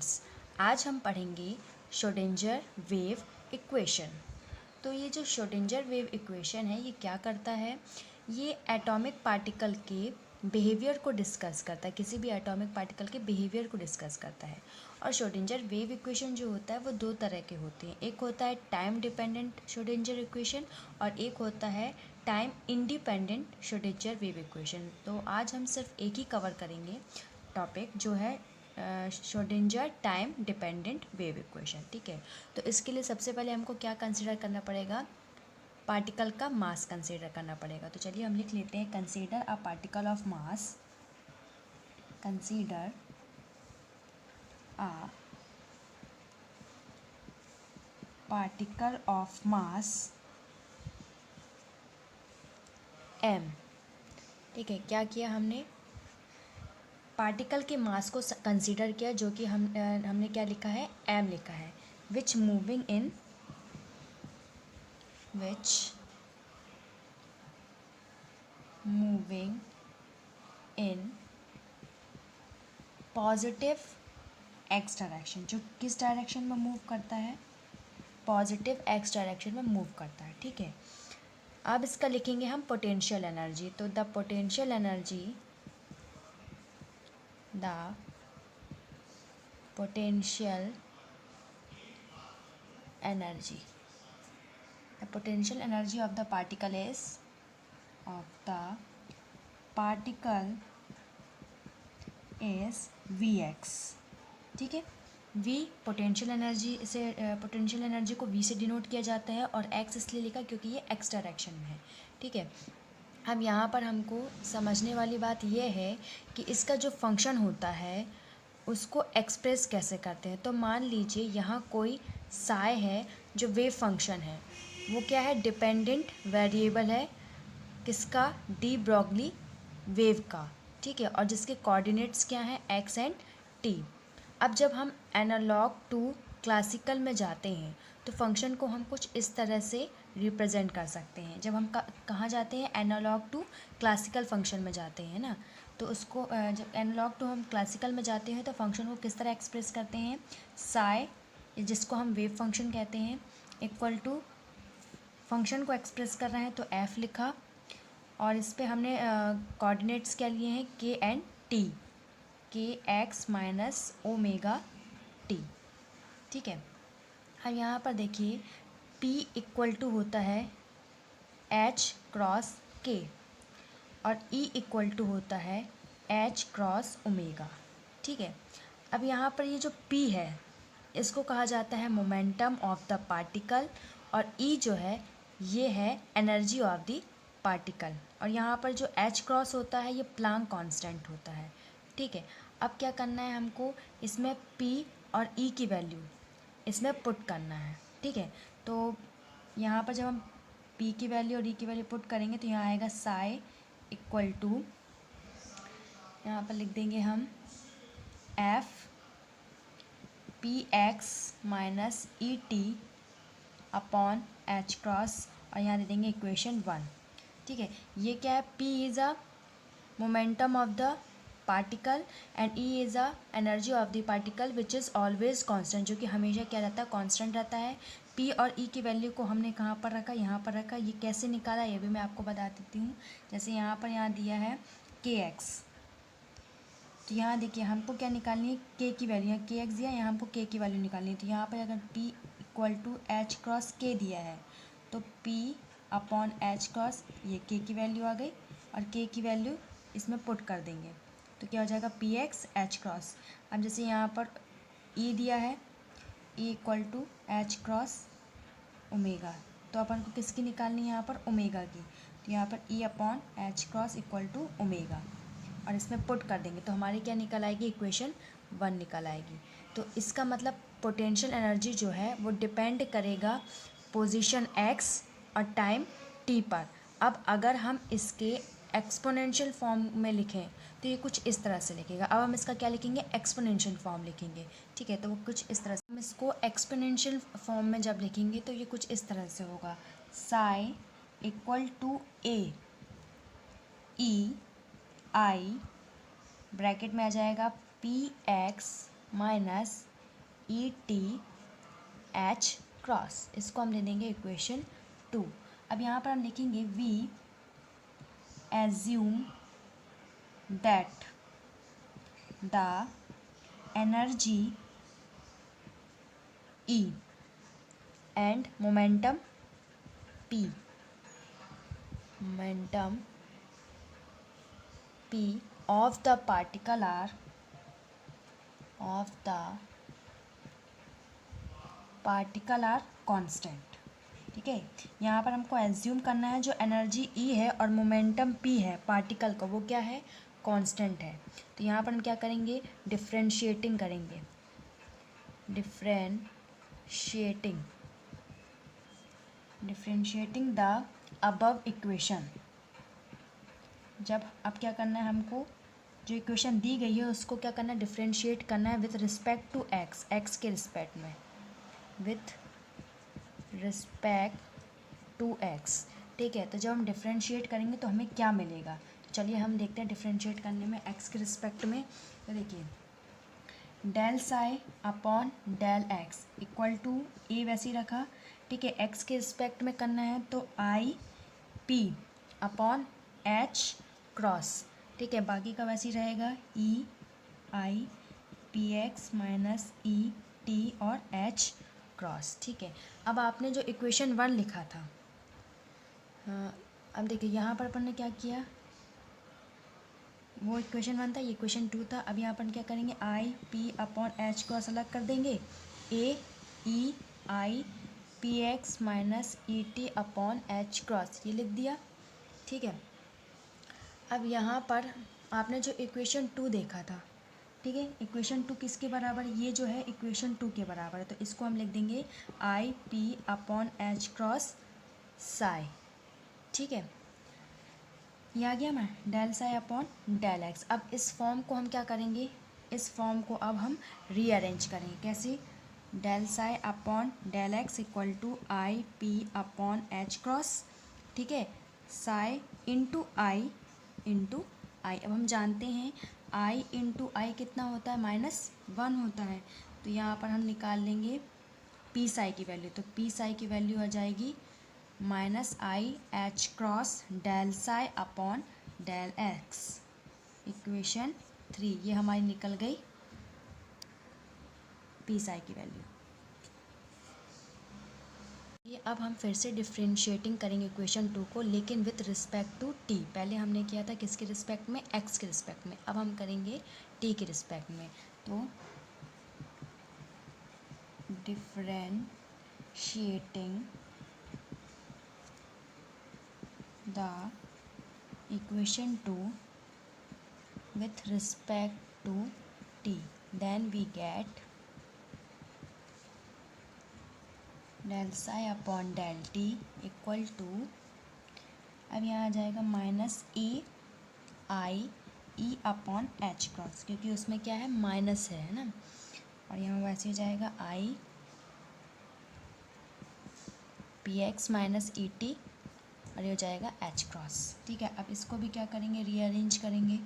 Students, आज हम पढ़ेंगे श्रोडिंजर वेव इक्वेशन। तो ये जो श्रोडिंजर वेव इक्वेशन है ये क्या करता है, ये एटॉमिक पार्टिकल के बिहेवियर को डिस्कस करता है, किसी भी एटॉमिक पार्टिकल के बिहेवियर को डिस्कस करता है। और श्रोडिंजर वेव इक्वेशन जो होता है वो दो तरह के होते हैं, एक होता है टाइम डिपेंडेंट श्रोडिंजर इक्वेशन और एक होता है time independent Schrödinger wave equation. तो आज हम सिर्फ एक ही कवर करेंगे टॉपिक जो है Schrödinger time dependent wave equation. ठीक है, तो इसके लिए सबसे पहले हमको क्या कंसीडर करना पड़ेगा, पार्टिकल का मास कंसीडर करना पड़ेगा। तो चलिए हम लिख लेते हैं, consider a particle of mass, consider a particle of mass m। ठीक है, क्या किया हमने, पार्टिकल के मास को कंसीडर किया, जो कि हमने क्या लिखा है, m लिखा है, which moving in positive X direction, जो किस डायरेक्शन में मूव करता है, पॉजिटिव एक्स डायरेक्शन में मूव करता है। ठीक है, अब इसका लिखेंगे हम पोटेंशियल एनर्जी। तो the potential energy of the particle is Vx। ठीक है, v पोटेंशियल एनर्जी को v से डिनोट किया जाता है और x इसलिए लिखा क्योंकि ये x डायरेक्शन में है। ठीक है, अब यहाँ पर हमको समझने वाली बात यह है कि इसका जो फंक्शन होता है उसको एक्सप्रेस कैसे करते हैं। तो मान लीजिए यहाँ कोई साई है जो वेव फंक्शन है, वो क्या है, डिपेंडेंट वेरिएबल है, किसका, डी ब्रॉगली वेव का। ठीक है, और जिसके कोऑर्डिनेट्स क्या हैं, एक्स एंड टी। अब जब हम एनालॉग टू क्लासिकल में जाते हैं तो फंक्शन को हम कुछ इस तरह से रिप्रेजेंट कर सकते हैं। जब हम कहाँ जाते हैं, एनालॉग टू क्लासिकल फंक्शन में जाते हैं ना, तो उसको जब एनालॉग टू हम क्लासिकल में जाते हैं तो फंक्शन को किस तरह एक्सप्रेस करते हैं, साई, जिसको हम वेव फंक्शन कहते हैं, इक्वल टू फंक्शन को एक्सप्रेस कर रहे हैं तो एफ लिखा, और इस पर हमने कोऑर्डिनेट्स क्या लिए हैं, के एंड टी, के एक्स माइनस ओमेगा टी। ठीक है, अब यहाँ पर देखिए P इक्वल टू होता है H क्रॉस K और E इक्वल टू होता है H क्रॉस ओमेगा। ठीक है, अब यहाँ पर ये जो P है इसको कहा जाता है मोमेंटम ऑफ द पार्टिकल और E जो है ये है एनर्जी ऑफ द पार्टिकल, और यहाँ पर जो H क्रॉस होता है ये प्लांक कांस्टेंट होता है। ठीक है, अब क्या करना है हमको, इसमें P और E की वैल्यू इसमें पुट करना है। ठीक है, तो यहाँ पर जब हम P की वैल्यू और E की वैल्यू पुट करेंगे तो यहाँ आएगा साई इक्वल टू, यहाँ पर लिख देंगे हम F P x minus E T upon H cross, और यहाँ दे देंगे इक्वेशन 1। ठीक है, ये क्या है, P is a momentum of the particle and E is a energy of the particle which is always constant, जो कि हमेशा क्या रहता है, कांस्टेंट रहता है। P और E की वैल्यू को हमने कहाँ पर रखा, यहाँ पर रखा। ये कैसे निकाला ये भी मैं आपको बता देती हूँ। जैसे यहाँ दिया है kx, तो यहाँ देखिए हमको क्या निकालनी है, k की वैल्यू, यहाँ kx दिया, यहाँ हमको k की वैल्यू निकालनी है। तो यहाँ पर अगर P equal to h cross k दिया है तो P अपॉन एच क्रॉस, ये k की वैल्यू आ गई, और k की वैल्यू इसमें पुट कर देंगे तो क्या हो जाएगा, पी एक्स एच क्रॉस। अब जैसे यहाँ पर E दिया है, E equal to h cross omega, तो अपन को किसकी निकालनी है, यहाँ पर ओमेगा की, तो यहाँ पर E upon H cross equal to omega, और इसमें पुट कर देंगे तो हमारी क्या निकल आएगी, इक्वेशन 1 निकल आएगी। तो इसका मतलब पोटेंशियल एनर्जी जो है वो डिपेंड करेगा पोजीशन x और टाइम t पर। अब अगर हम इसके एक्सपोनेंशियल फॉर्म में लिखें तो ये कुछ इस तरह से लिखेगा। अब हम इसका क्या लिखेंगे, एक्सपोनेंशियल फॉर्म लिखेंगे। ठीक है, तो वो कुछ इस तरह से, हम इसको एक्सपोनेंशियल फॉर्म में जब लिखेंगे तो ये कुछ इस तरह से होगा, psi equal to A E i bracket में आ जाएगा p x minus E T H cross, इसको हम ले लेंगे इक्वेशन 2। अब यहाँ पर हम लिखेंगे we assume that the energy E and momentum P of the particle are constant। ठीक है, यहाँ पर हमको एज्यूम करना है जो एनर्जी E है और मोमेंटम P है पार्टिकल का, वो क्या है, कांस्टेंट है। तो यहाँ पर हम क्या करेंगे, डिफ्रेंशिएटिंग करेंगे, डिफ्रेंशिएटिंग द अबव इक्वेशन। जब अब क्या करना है हमको, जो इक्वेशन दी गई है उसको क्या करना है, डिफ्रेंशिएट करना है with respect to x, x के रिस्पेक्ट में, विथ रिस्पेक्ट टू एक्स। ठीक है, तो जब हम डिफ्रेंशिएट करेंगे तो हमें क्या मिलेगा, चलिए हम देखते हैं डिफ्रेंशिएट करने में एक्स के रिस्पेक्ट में। तो देखिए del psi upon del x equal to A वैसे ही रखा। ठीक है, एक्स के रिस्पेक्ट में करना है तो I P upon H cross. ठीक है, बाकी का वैसे ही रहेगा E I P x minus E T और एच क्रॉस। ठीक है, अब आपने जो इक्वेशन 1 लिखा था, हाँ, अब देखिए यहाँ पर अपन ने क्या किया, वो इक्वेशन 1 था, ये इक्वेशन 2 था। अब यहाँ पर क्या करेंगे, I P upon H cross अलग कर देंगे, A E I P x minus E T upon H cross, ये लिख दिया। ठीक है, अब यहाँ पर आपने जो इक्वेशन 2 देखा था, ठीक है, इक्वेशन 2 किसके बराबर, ये जो है इक्वेशन 2 के बराबर है, तो इसको हम लिख देंगे i P upon H cross psi. ठीक है, ये आ गया मैं, del psi upon del x. अब इस फॉर्म को हम क्या करेंगे, इस फॉर्म को अब हम रीअरेंज करेंगे, कैसे, del psi upon del x equal to i P upon H cross. ठीक है, psi into i into i. अब हम जानते हैं आई इंटू आई कितना होता है, -1 होता है, तो यहाँ पर हम निकाल लेंगे पी साई की वैल्यू, तो पी साई की वैल्यू आ जाएगी minus i h cross del psi upon del x, equation 3, ये हमारी निकल गई पी साई की वैल्यू। ये अब हम फिर से डिफ्रेंशिएटिंग करेंगे इक्वेशन 2 को, लेकिन विथ रिस्पेक्ट टू टी। पहले हमने किया था किसके रिस्पेक्ट में, एक्स के रिस्पेक्ट में, अब हम करेंगे टी के रिस्पेक्ट में। तो differentiating the equation 2 with respect to t, then we get del psi upon del t equal to, अब यहाँ आ जाएगा माइनस ए आई ई अपॉन एच क्रॉस, क्योंकि उसमें क्या है, माइनस है ना, और यहाँ वैसे हो जाएगा आई P x minus E T, और ये हो जाएगा एच क्रॉस। ठीक है, अब इसको भी क्या करेंगे, रीअरेंज करेंगे,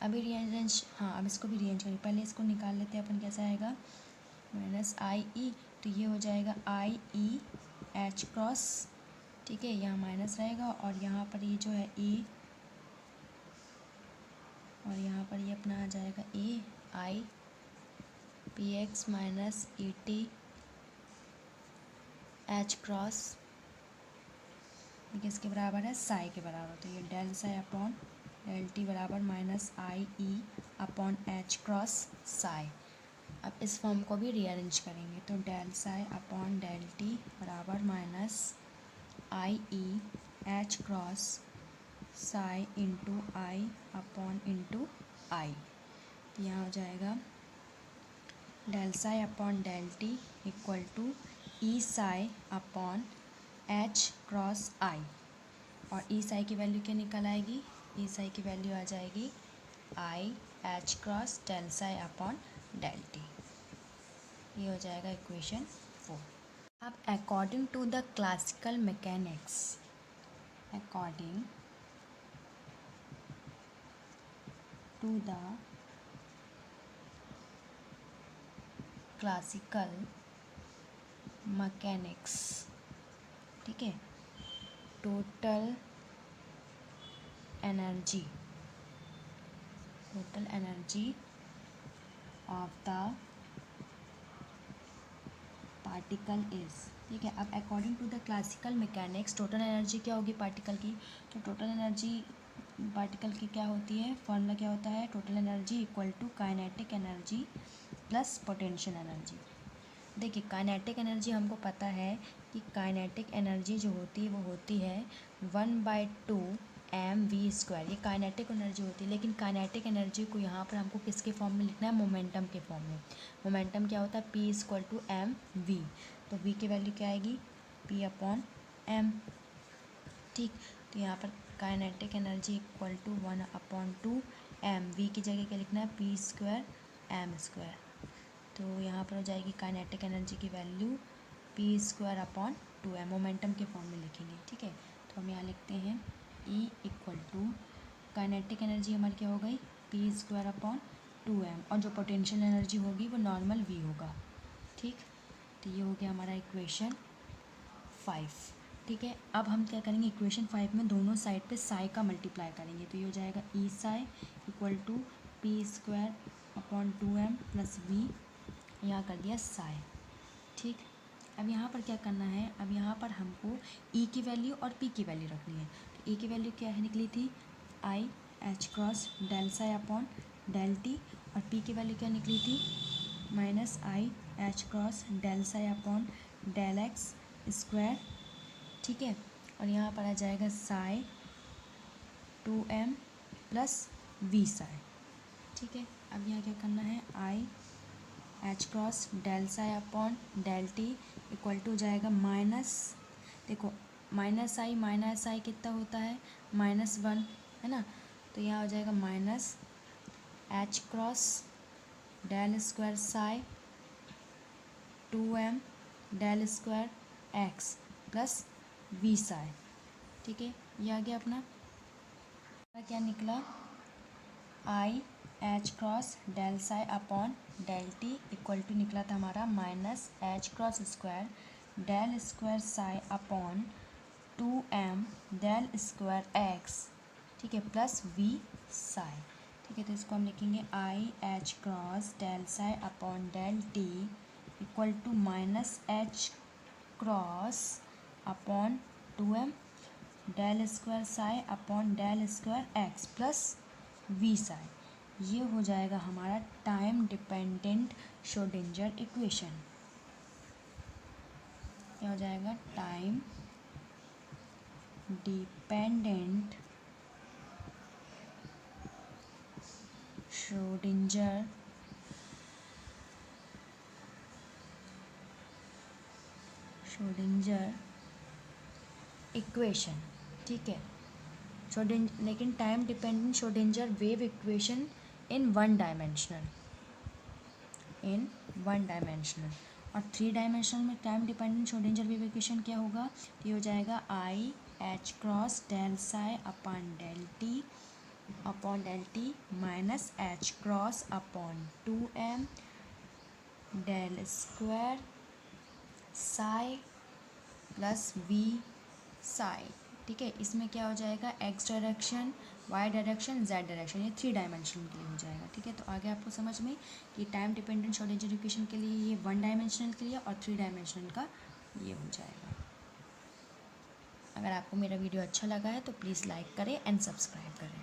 अभी रीअरेंज, हाँ अब इसको भी रीअरेंज करेंगे, पहले इसको निकाल लेते हैं अपन, कैसा आएगा, माइनस आई ई, तो ये हो जाएगा आई ई एच क्रॉस। ठीक है, यहाँ माइनस रहेगा और यहाँ पर ये जो है ए, और यहाँ पर ये अपना आ जाएगा A I P x minus E T H cross, किसके बराबर है, साई के बराबर, तो ये del psi upon del T बराबर minus I E upon H cross psi. अब इस फॉर्म को भी रीअरेंज करेंगे, तो del psi upon del T बराबर minus I E H cross psi into I upon into I, यहाँ हो जाएगा del psi upon del T equal to E psi upon H cross आई, और ई साई की वैल्यू क्या निकल आएगी, ई साई की वैल्यू आ जाएगी i h cross del psi upon del t, ये हो जाएगा इक्वेशन 4। अब according to the classical mechanics, according to the classical mechanics, ठीक है, total energy of the particle is, ठीक है। अब according to the classical mechanics total energy क्या होगी पार्टिकल की, तो टोटल एनर्जी पार्टिकल की क्या होती है, फॉर्मूला क्या होता है, total energy equal to kinetic energy plus potential energy. देखिए काइनेटिक एनर्जी हमको पता है कि काइनेटिक एनर्जी जो होती है वो होती है 1/2 mv², ये काइनेटिक एनर्जी होती है। लेकिन काइनेटिक एनर्जी को यहाँ पर हमको किसके फॉर्म में लिखना है, मोमेंटम के फॉर्म में। मोमेंटम क्या होता है, p = mv, तो v की वैल्यू क्या आएगी, p/m, ठीक। तो यहाँ पर kinetic energy equal to 1/2 m, v की जगह क्या लिखना है, p² m², तो यहाँ पर हो जाएगी काइनेटिक एनर्जी की वैल्यू p²/2m, मोमेंटम के फॉर्म में लिखेंगे, ठीक है। तो हम यहाँ लिखते हैं E equal to kinetic energy हमारी क्या हो गई, p²/2m, और जो पोटेंशियल एनर्जी होगी वो नॉर्मल v होगा, ठीक। तो ये हो गया हमारा इक्वेशन 5, ठीक है। अब हम क्या करेंगे, इक्वेशन 5 में दोनों साइड पे साई का मल्टीप्लाई करेंगे, तो ये हो जाएगा E psi equal to p²/2m plus v, यहाँ कर दिया साई, ठीक। अब यहाँ पर क्या करना है, अब यहाँ पर हमको E की वैल्यू और P की वैल्यू रखनी है। तो E की वैल्यू क्या है निकली थी, I(h×del(ψ)/del t), और P की वैल्यू क्या निकली थी, -I(h×del(ψ)/del x², ठीक है। और यहाँ पर आ जाएगा Sai 2m plus v Sai, ठीक है। अब यहाँ क्या करना है, I(h×del(ψ)/del t इक्वल टू जाएगा माइनस, देखो -i कितना होता है, -1, है ना, तो यहाँ हो जाएगा -h×del² 2m del² x plus v Sai, ठीक है। ये आ गया अपना क्या निकला, I(h×del(ψ)/del t इक्वल टू निकला था हमारा -h²del²ψ/2m del² x, ठीक है, प्लस v साई, ठीक है। तो इसको हम लिखेंगे I(h×del(ψ)/del t equal to -h×2m del²ψ/del² x plus v psi. ये हो जाएगा हमारा टाइम डिपेंडेंट श्रोडिंगर इक्वेशन, क्या हो जाएगा, टाइम डिपेंडेंट श्रोडिंगर इक्वेशन, ठीक है। लेकिन time dependent Schrodinger wave equation in one dimensional, और 3 डायमेंशनल में time dependent Schrodinger wave equation क्या होगा, तो ये हो जाएगा I(h×del(ψ)/del t minus h×2m del² Sai plus v Sai, ठीक है। इसमें क्या हो जाएगा, x direction, y direction, z direction, ये 3 डायमेंशनल के लिए हो जाएगा, ठीक है। तो आगे आपको समझ में कि टाइम डिपेंडेंट श्रोडिंगर इक्वेशन के लिए ये 1 डायमेंशनल के लिए और 3 डायमेंशनल का ये हो जाएगा। अगर आपको मेरा वीडियो अच्छा लगा है तो प्लीज़ लाइक करें एंड सब्सक्राइब करें।